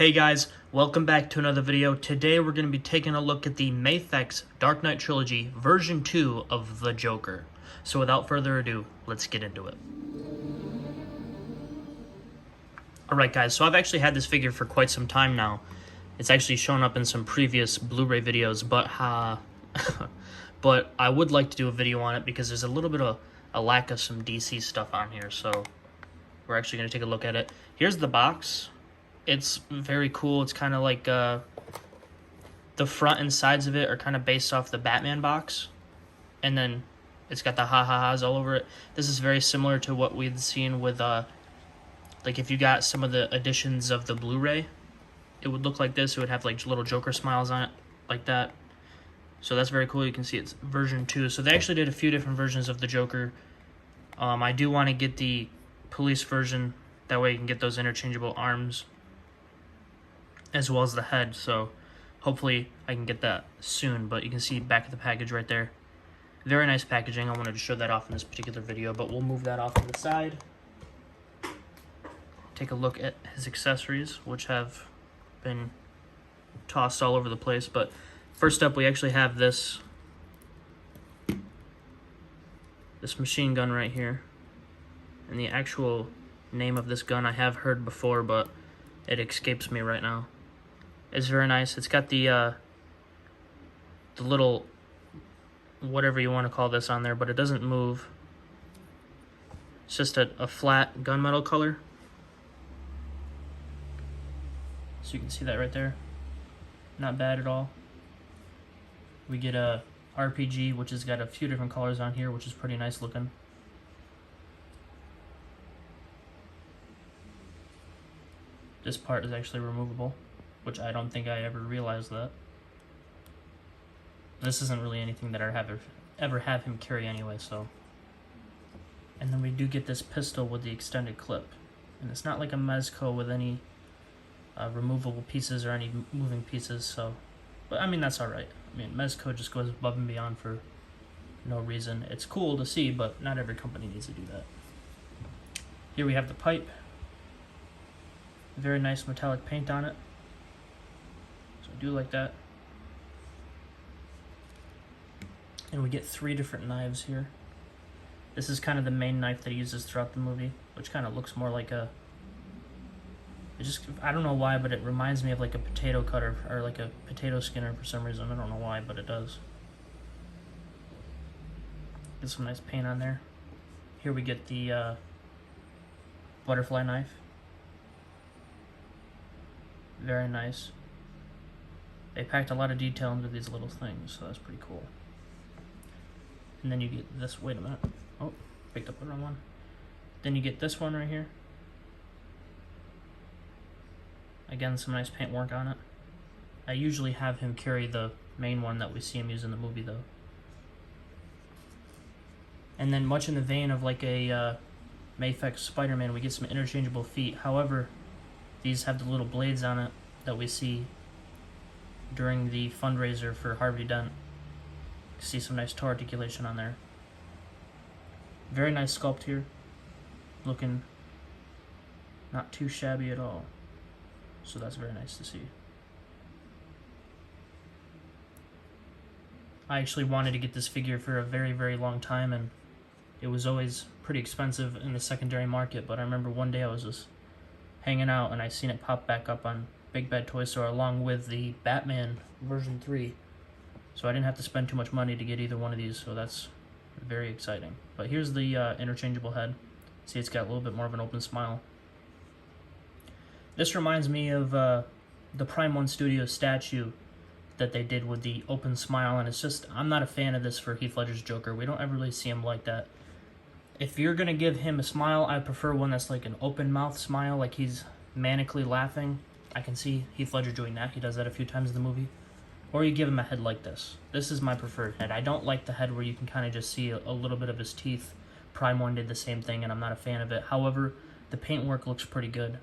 Hey guys, welcome back to another video. Today we're going to be taking a look at the MAFEX Dark Knight Trilogy version 2 of the Joker. So without further ado, let's get into it. Alright guys, so I've actually had this figure for quite some time now. It's actually shown up in some previous Blu-ray videos, but but I would like to do a video on it because there's a little bit of a lack of some DC stuff on here, so we're actually going to take a look at it. Here's the box. It's very cool. It's kind of like the front and sides of it are kind of based off the Batman box, and then it's got the ha-ha-has all over it. This is very similar to what we've seen with like if you got some of the editions of the Blu-ray, it would look like this. It would have like little Joker smiles on it like that. So that's very cool. You can see it's version 2. So they actually did a few different versions of the Joker. I do want to get the police version. That way you can get those interchangeable arms as well as the head. So hopefully I can get that soon. But you can see back of the package right there. Very nice packaging. I wanted to show that off in this particular video, but we'll move that off to the side. Take a look at his accessories, which have been tossed all over the place. But first up, we actually have this machine gun right here. And the actual name of this gun I have heard before, but it escapes me right now. It's very nice. It's got the little, whatever you want to call this on there, but it doesn't move. It's just a flat gunmetal color. So you can see that right there. Not bad at all. We get a RPG, which has got a few different colors on here, which is pretty nice looking. This part is actually removable, which I don't think I ever realized that. This isn't really anything that I ever have him carry anyway, so. And then we do get this pistol with the extended clip. And it's not like a Mezco with any removable pieces or any moving pieces, so. But I mean, that's alright. I mean, Mezco just goes above and beyond for no reason. It's cool to see, but not every company needs to do that. Here we have the pipe. Very nice metallic paint on it. So I do like that. And we get 3 different knives here. This is kind of the main knife that he uses throughout the movie, which kind of looks more like a... I don't know why, but it reminds me of like a potato cutter or like a potato skinner for some reason. I don't know why, but it does. Get some nice paint on there. Here we get the butterfly knife. Very nice. They packed a lot of detail into these little things, so that's pretty cool. And then you get this, wait a minute. Oh, picked up the wrong one. Then you get this one right here. Again, some nice paint work on it. I usually have him carry the main one that we see him use in the movie, though. And then much in the vein of like a MAFEX Spider-Man, we get some interchangeable feet. However, these have the little blades on it that we see during the fundraiser for Harvey Dent. You can see some nice toe articulation on there. Very nice sculpt here. Looking not too shabby at all. So that's very nice to see. I actually wanted to get this figure for a very, very long time, and it was always pretty expensive in the secondary market, but I remember one day I was just hanging out and I seen it pop back up on Big Bad Toy Store along with the Batman version 3. So I didn't have to spend too much money to get either one of these, so that's very exciting. But here's the interchangeable head. See, it's got a little bit more of an open smile. This reminds me of the Prime 1 Studio statue that they did with the open smile, and it's just, I'm not a fan of this for Heath Ledger's Joker. We don't ever really see him like that. If you're going to give him a smile, I prefer one that's like an open mouth smile, like he's manically laughing. I can see Heath Ledger doing that. He does that a few times in the movie. Or you give him a head like this. This is my preferred head. I don't like the head where you can kind of just see a little bit of his teeth. Prime 1 did the same thing, and I'm not a fan of it. However, the paint work looks pretty good.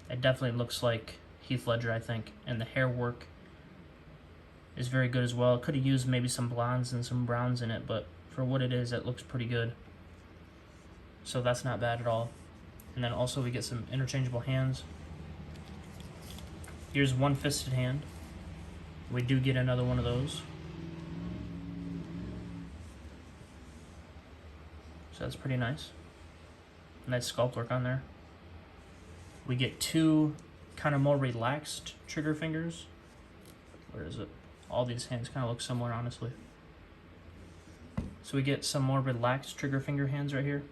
It definitely looks like Heath Ledger, I think. And the hair work is very good as well. It could have used maybe some blondes and some browns in it, but for what it is, it looks pretty good. So that's not bad at all. And then also we get some interchangeable hands. Here's one fisted hand. We do get another one of those. So that's pretty nice. Nice sculpt work on there. We get two kind of more relaxed trigger fingers. Where is it? All these hands kind of look similar, honestly. So we get some more relaxed trigger finger hands right here.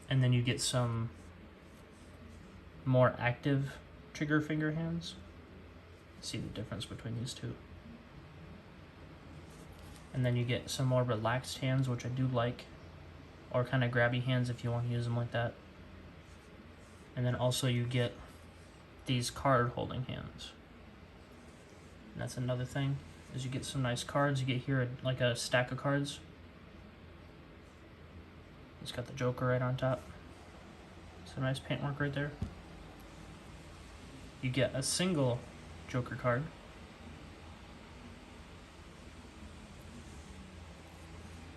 And then you get some more active trigger finger hands. See the difference between these two. And then you get some more relaxed hands, which I do like. Or kind of grabby hands if you want to use them like that. And then also you get these card holding hands. And that's another thing, is you get some nice cards. You get here like a stack of cards. It's got the Joker right on top. Some nice paintwork right there. You get a single Joker card.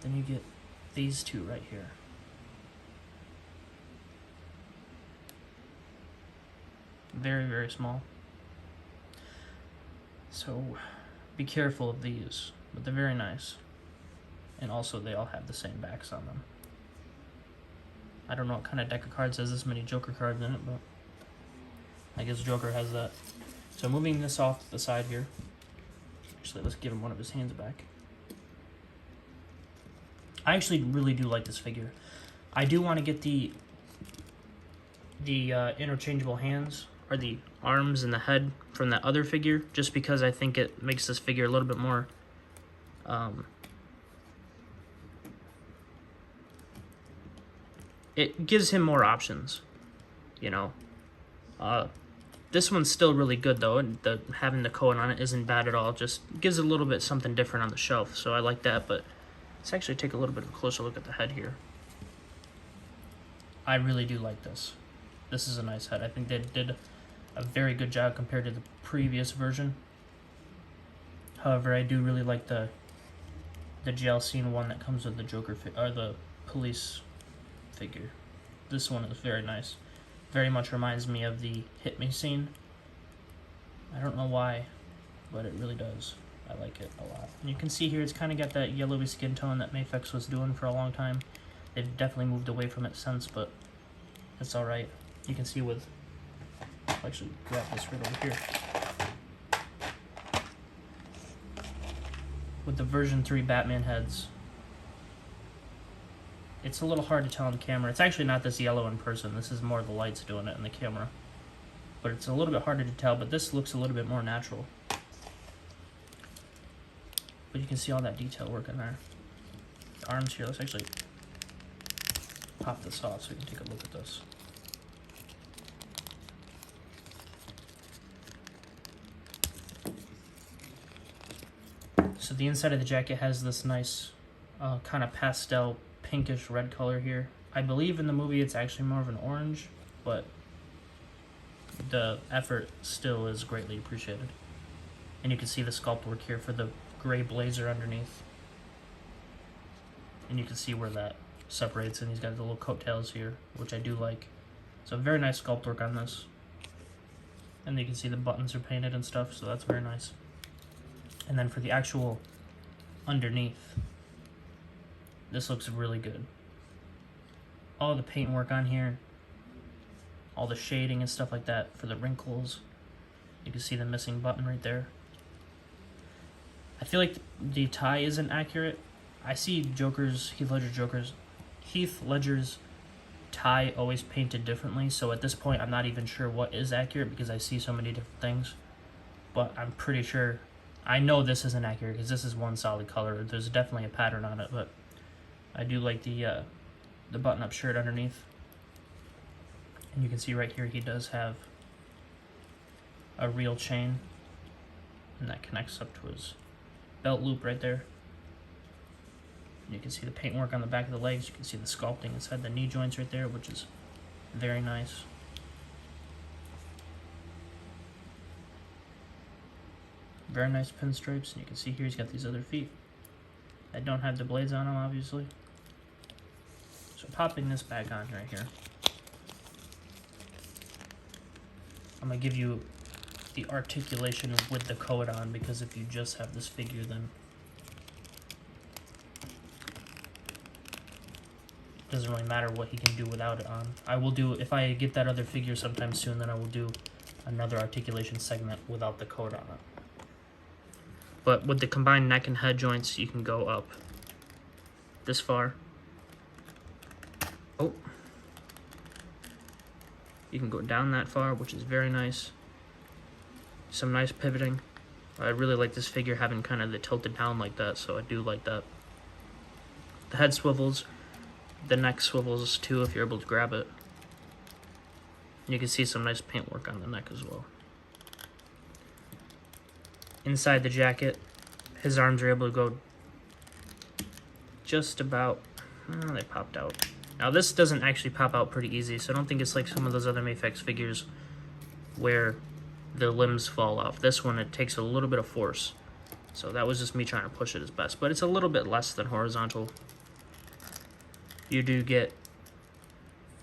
Then you get these two right here. Very, very small. So be careful of these, but they're very nice. And also they all have the same backs on them. I don't know what kind of deck of cards has this many Joker cards in it, but I guess Joker has that. So moving this off to the side here. Actually, let's give him one of his hands back. I actually really do like this figure. I do want to get the interchangeable hands, or the arms and the head from that other figure, just because I think it makes this figure a little bit more it gives him more options, you know. This one's still really good though, and having the Cohen on it isn't bad at all. Just gives it a little bit something different on the shelf, so I like that. But let's actually take a little bit of a closer look at the head here. I really do like this. This is a nice head. I think they did a very good job compared to the previous version. However, I do really like the jail scene one that comes with the Joker or the police figure. This one is very nice. Very much reminds me of the Hit Me scene. I don't know why, but it really does. I like it a lot. And you can see here it's kind of got that yellowy skin tone that MAFEX was doing for a long time. They've definitely moved away from it since, but it's alright. You can see with... I'll actually grab this right over here. With the version 3 Batman heads, it's a little hard to tell on camera. It's actually not this yellow in person. This is more the lights doing it in the camera. But it's a little bit harder to tell, but this looks a little bit more natural. But you can see all that detail work in there. The arms here, let's actually pop this off so we can take a look at this. So the inside of the jacket has this nice kind of pastel pinkish red color here. I believe in the movie it's actually more of an orange, but the effort still is greatly appreciated. And you can see the sculpt work here for the gray blazer underneath. And you can see where that separates, and he's got the little coattails here, which I do like. So very nice sculpt work on this. And you can see the buttons are painted and stuff, so that's very nice. And then for the actual underneath, this looks really good. All the paint work on here, all the shading and stuff like that for the wrinkles. You can see the missing button right there. I feel like the tie isn't accurate. I see Heath Ledger's tie always painted differently, so at this point I'm not even sure what is accurate because I see so many different things. But I'm pretty sure, I know this isn't accurate because this is one solid color. There's definitely a pattern on it, but I do like the button-up shirt underneath. And you can see right here he does have a real chain, and that connects up to his belt loop right there. And you can see the paintwork on the back of the legs. You can see the sculpting inside the knee joints right there, which is very nice. Very nice pinstripes, and you can see here he's got these other feet that don't have the blades on them, obviously. So popping this back on right here. I'm going to give you the articulation with the coat on, because if you just have this figure, then it doesn't really matter what he can do without it on. I will do, if I get that other figure sometime soon, then I will do another articulation segment without the coat on it. But with the combined neck and head joints, you can go up this far. Oh. You can go down that far, which is very nice. Some nice pivoting. I really like this figure having kind of the tilted down like that, so I do like that. The head swivels, the neck swivels too if you're able to grab it. And you can see some nice paintwork on the neck as well. Inside the jacket, his arms are able to go just about, oh, they popped out. Now this doesn't actually pop out pretty easy, so I don't think it's like some of those other MAFEX figures where the limbs fall off. This one, it takes a little bit of force. So that was just me trying to push it as best, but it's a little bit less than horizontal. You do get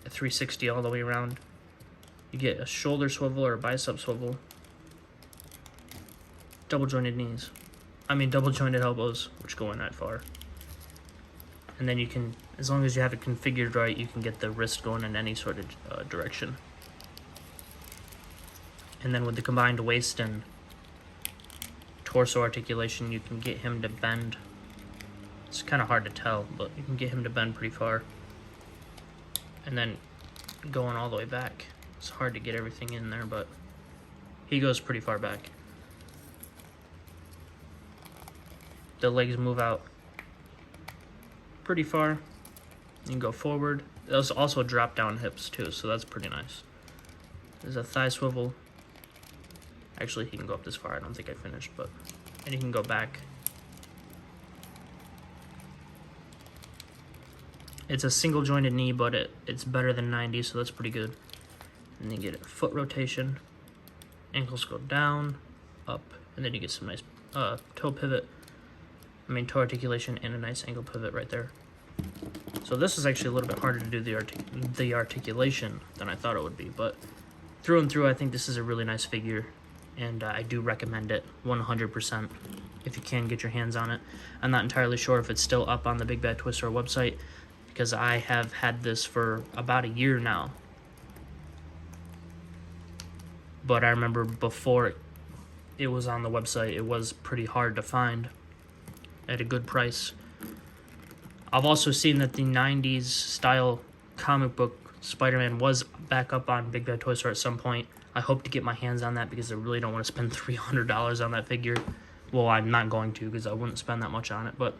a 360 all the way around. You get a shoulder swivel or a bicep swivel. Double jointed knees. I mean double jointed elbows, which go in that far. And then you can, as long as you have it configured right, you can get the wrist going in any sort of direction. And then with the combined waist and torso articulation, you can get him to bend. It's kind of hard to tell, but you can get him to bend pretty far. And then going all the way back. It's hard to get everything in there, but he goes pretty far back. The legs move out pretty far. You can go forward. There's also drop down hips too, so that's pretty nice. There's a thigh swivel. Actually, he can go up this far. I don't think I finished, but and he can go back. It's a single jointed knee, but it's better than 90, so that's pretty good. And then you get a foot rotation. Ankles go down, up, and then you get some nice toe pivot. Toe articulation and a nice ankle pivot right there. So this is actually a little bit harder to do the articulation than I thought it would be, but through and through, I think this is a really nice figure, and I do recommend it 100% if you can get your hands on it. I'm not entirely sure if it's still up on the Big Bad Toy Store website, because I have had this for about a year now. But I remember before it was on the website, it was pretty hard to find at a good price. I've also seen that the 90s style comic book Spider-Man was back up on Big Bad Toy Store at some point. I hope to get my hands on that because I really don't want to spend $300 on that figure. Well, I'm not going to because I wouldn't spend that much on it, but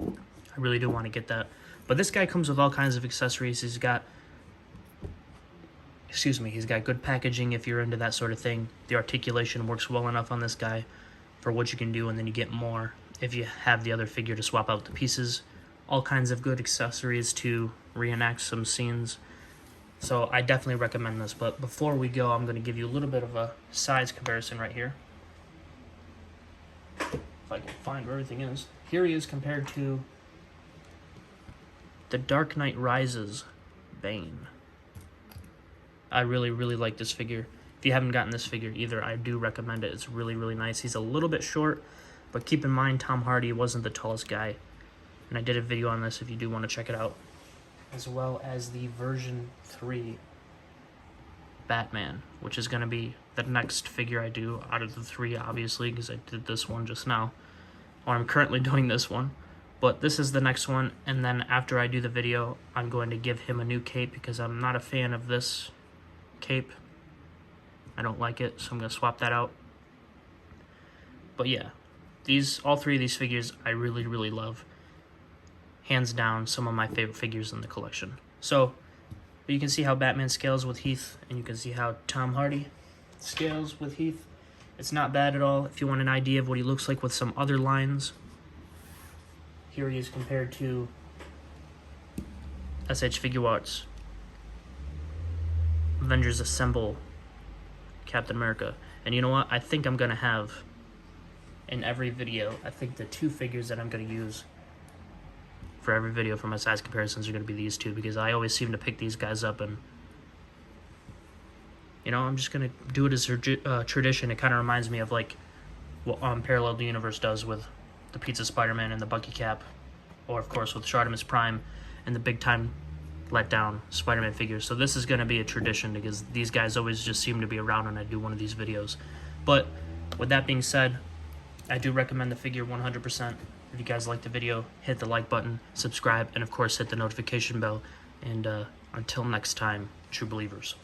I really do want to get that. But this guy comes with all kinds of accessories. He's got good packaging if you're into that sort of thing. The articulation works well enough on this guy for what you can do, and then you get more if you have the other figure to swap out the pieces. All kinds of good accessories to reenact some scenes. So I definitely recommend this. But before we go, I'm going to give you a little bit of a size comparison right here. If I can find where everything is. Here he is compared to The Dark Knight Rises Bane. I really, really like this figure. If you haven't gotten this figure either, I do recommend it. It's really, really nice. He's a little bit short, but keep in mind Tom Hardy wasn't the tallest guy. And I did a video on this if you do want to check it out. As well as the version 3 Batman, which is going to be the next figure I do out of the 3, obviously, because I did this one just now. Or I'm currently doing this one. But this is the next one, and then after I do the video, I'm going to give him a new cape because I'm not a fan of this cape. I don't like it, so I'm going to swap that out. But yeah, all 3 of these figures I really, really love. Hands down, some of my favorite figures in the collection. So, you can see how Batman scales with Heath, and you can see how Tom Hardy scales with Heath. It's not bad at all. If you want an idea of what he looks like with some other lines, here he is compared to SH Figure Arts Avengers Assemble Captain America. And you know what? I think I'm going to have, in every video, I think the 2 figures that I'm going to use for every video for my size comparisons are going to be these 2, because I always seem to pick these guys up and you know, I'm just going to do it as a tradition. It kind of reminds me of like what Parallel the Universe does with the Pizza Spider-Man and the Bucky Cap, or of course with Shartimus Prime and the big time letdown Spider-Man figures. So this is going to be a tradition because these guys always just seem to be around when I do one of these videos. But with that being said, I do recommend the figure 100%. If you guys like the video, hit the like button, subscribe, and of course hit the notification bell. And until next time, true believers.